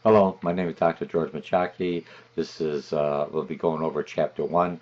Hello, my name is Dr. George Mochocki. This is we'll be going over Chapter 1,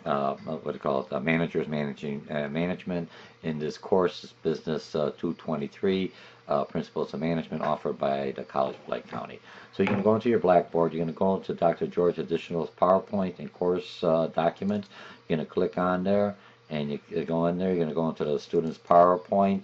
what do you call it, Managers Managing Management. In this course, is Business 223, Principles of Management, offered by the College of Lake County. So you're going to go into your Blackboard. You're going to go into Dr. George Additional PowerPoint and course documents. You're going to click on there. And you go in there, you're going to go into the student's PowerPoint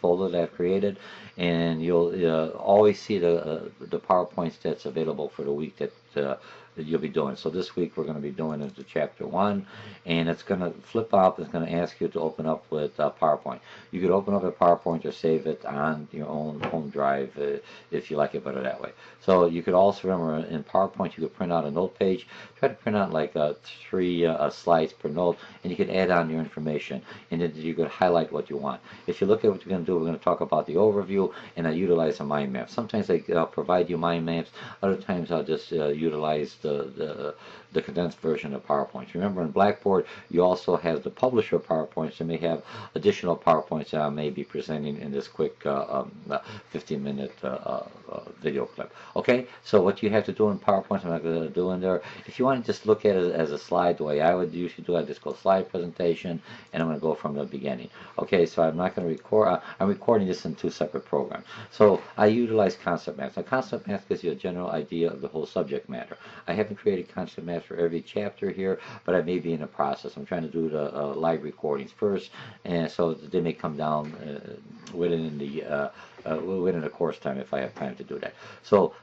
folder that I've created, and you'll always see the PowerPoints that's available for the week that you'll be doing. So this week we're going to be doing into Chapter 1, and it's going to flip up. It's going to ask you to open up with PowerPoint. You could open up a PowerPoint or save it on your own home drive if you like it better that way. So you could also remember in PowerPoint you could print out a note page. Try to print out like 3 slides per note, and you could add on your information, and then you could highlight what you want. If you look at what you're going to do, we're going to talk about the overview, and I utilize a mind map. Sometimes I provide you mind maps. Other times I'll just utilize the condensed version of PowerPoint. Remember, in Blackboard, you also have the publisher PowerPoints. You may have additional PowerPoints that I may be presenting in this quick 15-minute video clip. Okay, so what you have to do in PowerPoint, I'm not going to do in there. If you want to just look at it as a slide, the way I would usually do, I just go slide presentation, and I'm going to go from the beginning. Okay, so I'm not going to record. I'm recording this in 2 separate programs. So I utilize concept maps. Now, concept maps gives you a general idea of the whole subject matter. I haven't created concept maps for every chapter here, but I may be in the process. I'm trying to do the live recordings first, and so they may come down within the course time if I have time to do that. So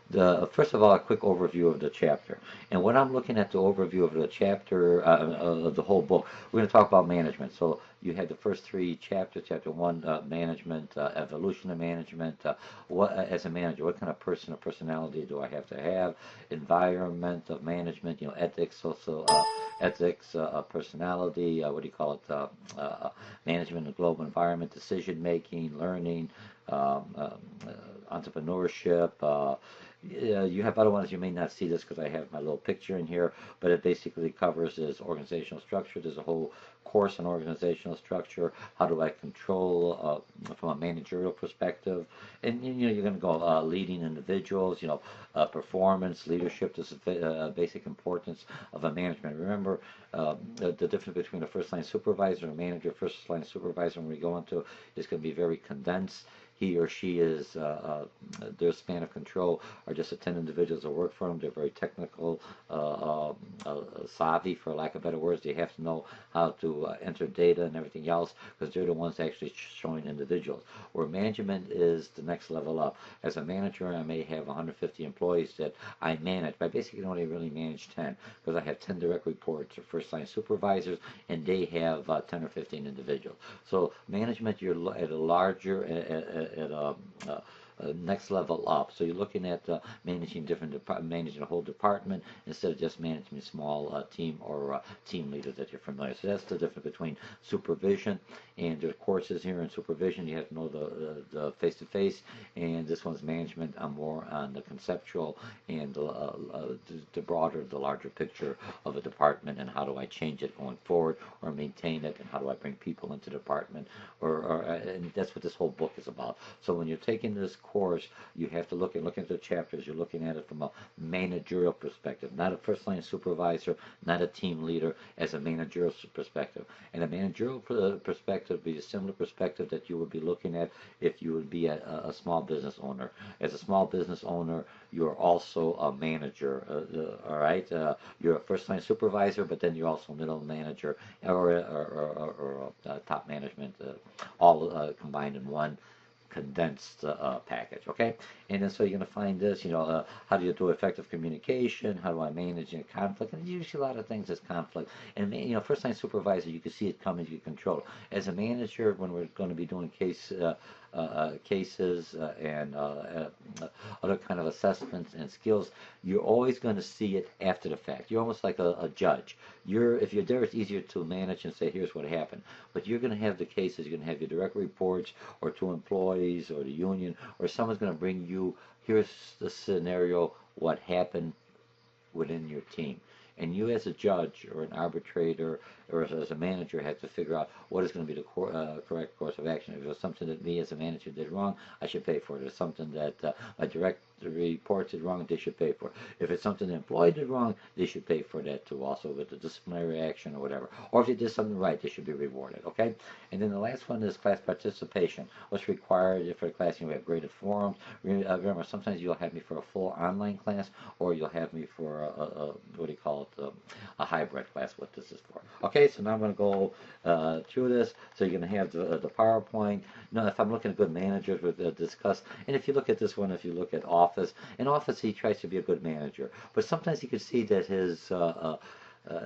first of all, a quick overview of the chapter. And when I'm looking at the overview of the chapter, of the whole book, we're going to talk about management. So you had the first 3 chapters. Chapter 1, management, evolution of management. As a manager, what kind of person or personality do I have to have? Environment of management, ethics, social ethics, personality. What do you call it? Management of global environment, decision making, learning, entrepreneurship. You have other ones. You may not see this because I have my little picture in here, but it basically covers is organizational structure. There's a whole course on organizational structure. How do I control from a managerial perspective? And you're going to go leading individuals. Performance, leadership. This is basic importance of a management. Remember the difference between a first line supervisor and a manager. First line supervisor, when we go into, is going to be very condensed. He or she is, their span of control are just the 10 individuals that work for them. They're very technical, savvy, for lack of better words. They have to know how to enter data and everything else, because they're the ones actually showing individuals. Where management is the next level up. As a manager, I may have 150 employees that I manage, but I basically only really manage 10, because I have 10 direct reports or first-line supervisors, and they have 10 or 15 individuals. So management, you're at a larger, at a next level up. So you're looking at managing managing a whole department instead of just managing a small team or team leaders that you're familiar. So that's the difference between supervision, and there's courses here in supervision. You have to know the face-to-face, and this one's management. I'm more on the conceptual and the broader, the larger picture of a department, and how do I change it going forward or maintain it, and how do I bring people into the department, and that's what this whole book is about. So when you're taking this course, you have to look at the chapters. You're looking at it from a managerial perspective, not a first-line supervisor, not a team leader, as a managerial perspective. And a managerial perspective would be a similar perspective that you would be looking at if you would be a small business owner. As a small business owner, you're also a manager, all right? You're a first-line supervisor, but then you're also a middle manager or top management, all combined in one condensed package. Okay, and then so you're going to find this, how do you do effective communication, how do I manage conflict, and usually a lot of things is conflict. And first line supervisor, you can see it coming, you can control it. As a manager, when we're going to be doing cases and other kind of assessments and skills, you're always going to see it after the fact. You're almost like a judge. If you're there, it's easier to manage and say, here's what happened. But you're going to have the cases. You're going to have your direct reports, or to employees, or the union, or someone's going to bring you, here's the scenario, what happened within your team. And you, as a judge or an arbitrator or as a manager, have to figure out what is going to be the correct course of action. If it was something that me as a manager did wrong, I should pay for it. If it's something that my direct report did wrong, they should pay for it. If it's something the employee did wrong, they should pay for that too, also with the disciplinary action or whatever. Or if they did something right, they should be rewarded, okay? And then the last one is class participation. What's required for the class? You have graded forums. Remember, sometimes you'll have me for a full online class, or you'll have me for what do you call it, a hybrid class, what this is for. Okay, so now I'm going to go through this. So you're going to have the PowerPoint. Now, if I'm looking at good managers, we'll discuss. And if you look at this one, if you look at Office, in Office he tries to be a good manager, but sometimes you can see that his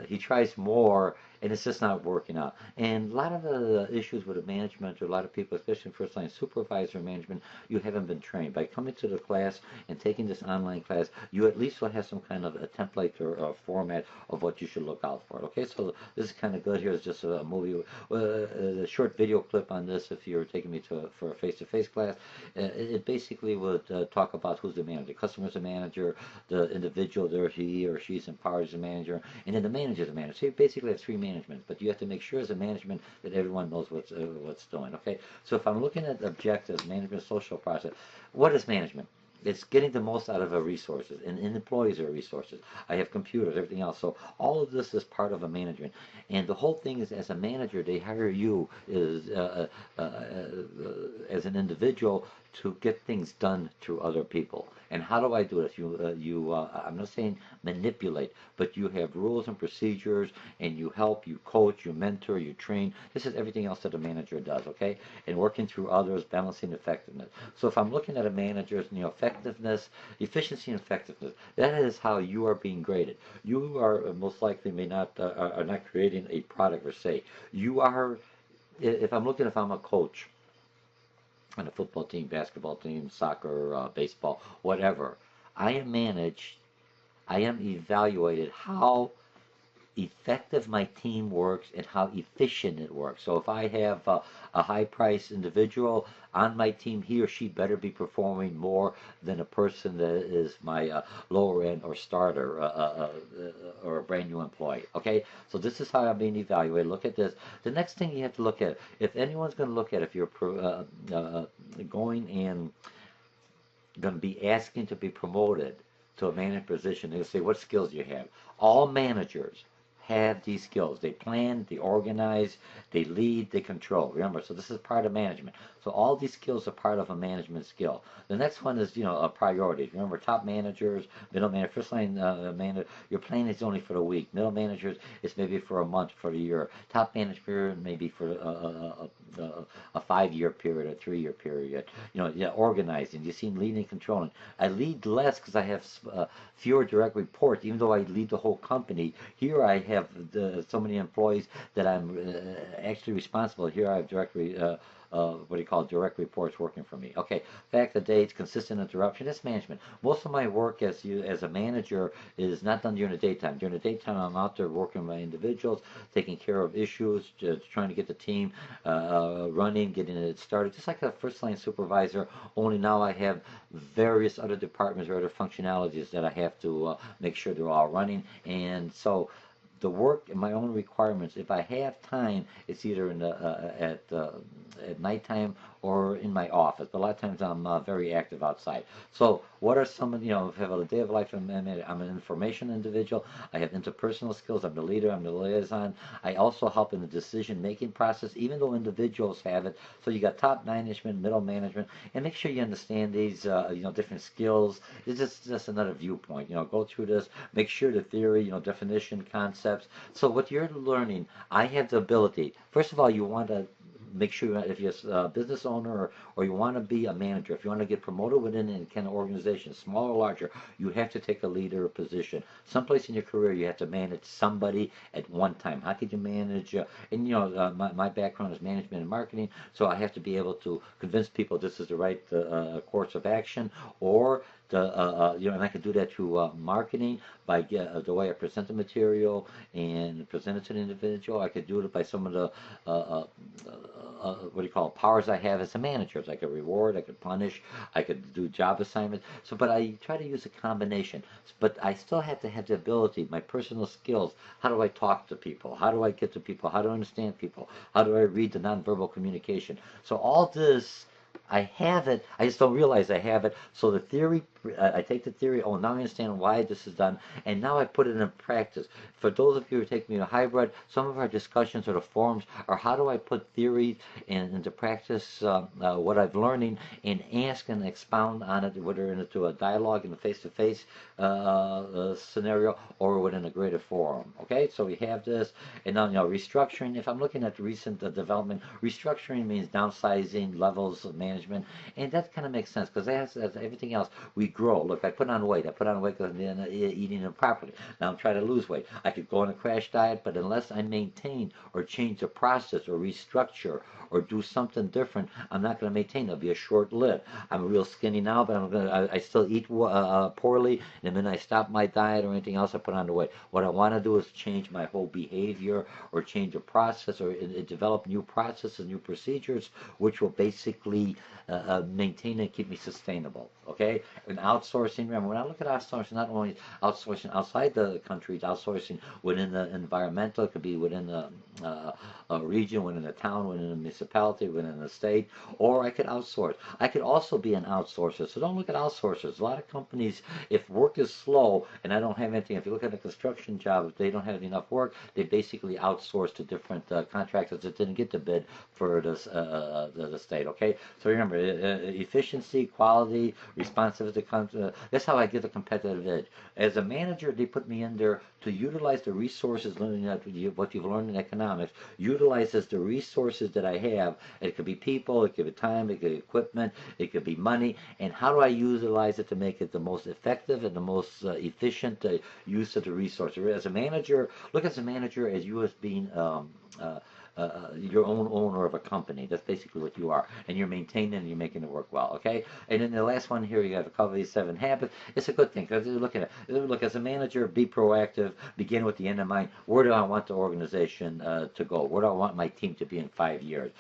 he tries more, and it's just not working out. And a lot of the issues with the management, or a lot of people, especially first line supervisor management, you haven't been trained. By coming to the class and taking this online class, you at least will have some kind of a template or a format of what you should look out for. Okay, so this is kind of good. Here's just a movie, a short video clip on this. If you're taking me for a face-to-face class, it basically would talk about who's the manager. The customer's the manager, the individual there, he or she's empowered as a manager, and then the manager's a manager. So you basically have three managements, but you have to make sure as a management that everyone knows what's doing. Okay, so if I'm looking at objectives, management, social process, what is management? It's getting the most out of our resources, and employees are resources. I have computers, everything else. So all of this is part of a management, and the whole thing is, as a manager, they hire you as an individual to get things done through other people. And how do I do it? I'm not saying manipulate, but you have rules and procedures, and you help, you coach, you mentor, you train. This is everything else that a manager does, okay? And working through others, balancing effectiveness. So if I'm looking at a manager's, effectiveness, efficiency and effectiveness, that is how you are being graded. You are most likely are not creating a product per se. You are, if I'm a coach on a football team, basketball team, soccer, baseball, whatever, I am evaluated how effective my team works and how efficient it works. So if I have a high-priced individual on my team, he or she better be performing more than a person that is my lower end or starter or a brand new employee. Okay, so this is how I'm being evaluated. Look at this. The next thing you have to look at, if anyone's going to look at, if you're going to be asking to be promoted to a management position, they'll say, what skills do you have? All managers have these skills. They plan, they organize, they lead, they control. Remember, so this is part of management. So all these skills are part of a management skill. The next one is, a priority. Remember, top managers, middle manager, first line manager, your plan is only for the week. Middle managers, it's maybe for a month, for a year. Top manager, maybe for a 5-year period, a 3-year period. Organizing. You see, leading and controlling. I lead less because I have fewer direct reports, even though I lead the whole company. Here I have so many employees that I'm actually responsible. Here I have direct reports working for me. Okay, fact of dates, consistent interruption, that's management. Most of my work as a manager is not done during the daytime. During the daytime, I'm out there working with my individuals, taking care of issues, trying to get the team running, getting it started, just like a first line supervisor, only now I have various other departments or other functionalities that I have to make sure they're all running. And so the work and my own requirements, if I have time, it's either in at nighttime or in my office. But a lot of times I'm very active outside. So what are some of, have a day of life, I'm an information individual. I have interpersonal skills. I'm the leader. I'm the liaison. I also help in the decision-making process, even though individuals have it. So you got top management, middle management, and make sure you understand these, different skills. It's just another viewpoint. Go through this. Make sure the theory, definition, concepts. So what you're learning, I have the ability. First of all, you want to make sure if you're a business owner or you want to be a manager, if you want to get promoted within any kind of organization, small or larger, you have to take a leader position. Someplace in your career, you have to manage somebody at one time. How could you manage? My background is management and marketing, so I have to be able to convince people this is the right course of action, or and I can do that through marketing by the way I present the material and present it to the individual. I could do it by some of the powers I have as a manager. So I could reward, I could punish, I could do job assignments. But I try to use a combination. But I still have to have the ability, my personal skills. How do I talk to people? How do I get to people? How do I understand people? How do I read the nonverbal communication? So all this I have it. I just don't realize I have it. So the theory, I take the theory. Oh, now I understand why this is done, and now I put it in practice. For those of you who take me to hybrid, some of our discussions or the forums are how do I put theory into practice, what I'm learning, and ask and expound on it, whether into a dialogue in a face-to-face scenario or within a greater forum. Okay, so we have this, and now restructuring. If I'm looking at recent development, restructuring means downsizing, levels of management, and that kind of makes sense because as everything else, we grow. Look, I put on weight. I put on weight because I'm eating improperly. Now I'm trying to lose weight. I could go on a crash diet, but unless I maintain or change the process or restructure or do something different, I'm not going to maintain. It'll be a short lived. I'm real skinny now, but I still eat poorly. And then I stop my diet or anything else, I put on the weight. What I want to do is change my whole behavior or change a process or develop new processes, new procedures, which will basically maintain and keep me sustainable. Okay? And outsourcing, remember, when I look at outsourcing, not only outsourcing outside the country, outsourcing within the environmental, it could be within the a region, within a town, within a municipality, within a state, or I could outsource. I could also be an outsourcer. So don't look at outsourcers. A lot of companies, if work is slow and I don't have anything, if you look at a construction job, if they don't have enough work, they basically outsource to different contractors that didn't get the bid for the state. Okay, so remember, efficiency, quality, responsiveness. That's how I get a competitive edge. As a manager, they put me in there to utilize the resources, learning what you've learned in economics, utilizes the resources that I have. It could be people, it could be time, it could be equipment, it could be money, and how do I utilize it to make it the most effective and the most efficient use of the resource? As a manager, look as a manager as you as being your own owner of a company. That's basically what you are, and you're maintaining and you're making it work well. Okay, and then the last one here, you have a couple of these 7 habits. It's a good thing because look at it. Look, as a manager, be proactive. Begin with the end in mind. Where do I want the organization to go? Where do I want my team to be in 5 years?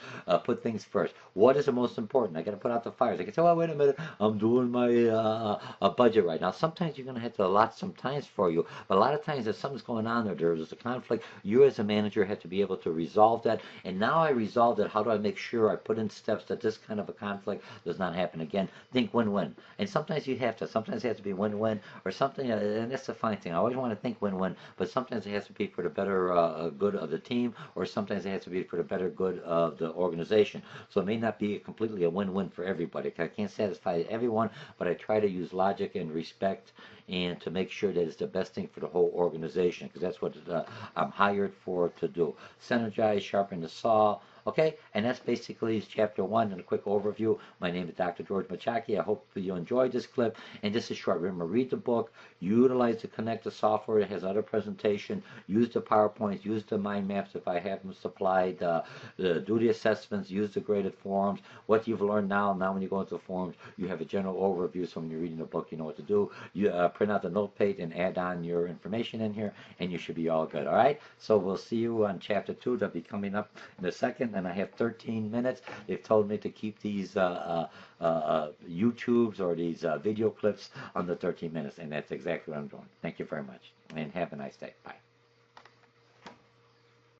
Put things first. What is the most important? I got to put out the fires. I can say, well, wait a minute, I'm doing my budget right now. Sometimes you're going to have to allot some times for you, but a lot of times if something's going on there's a conflict, you as a manager have to be able to resolve that. And now I resolved it. How do I make sure I put in steps that this kind of a conflict does not happen again? Think win-win. And sometimes you have to. Sometimes it has to be win-win or something. And that's the fine thing. I always want to think win-win, but sometimes it has to be for the better good of the team, or sometimes it has to be for the better good of the organization. So it may not be completely a win-win for everybody. I can't satisfy everyone, but I try to use logic and respect and to make sure that it's the best thing for the whole organization, because that's what I'm hired for to do. Synergize, sharpen the saw. Okay, and that's basically chapter 1 and a quick overview. My name is Dr. George Mochocki. I hope you enjoyed this clip, and this is short. Remember, read the book, utilize the connected software. It has other presentation. Use the PowerPoints, use the mind maps if I have them supplied. Do the assessments, use the graded forms. What you've learned now when you go into the forms, you have a general overview, so when you're reading the book, you know what to do. You print out the note page and add on your information in here, and you should be all good. All right, so we'll see you on chapter 2. That'll be coming up in a second, and I have 13 minutes. They've told me to keep these YouTubes or these video clips under 13 minutes, and that's exactly what I'm doing. Thank you very much, and have a nice day. Bye.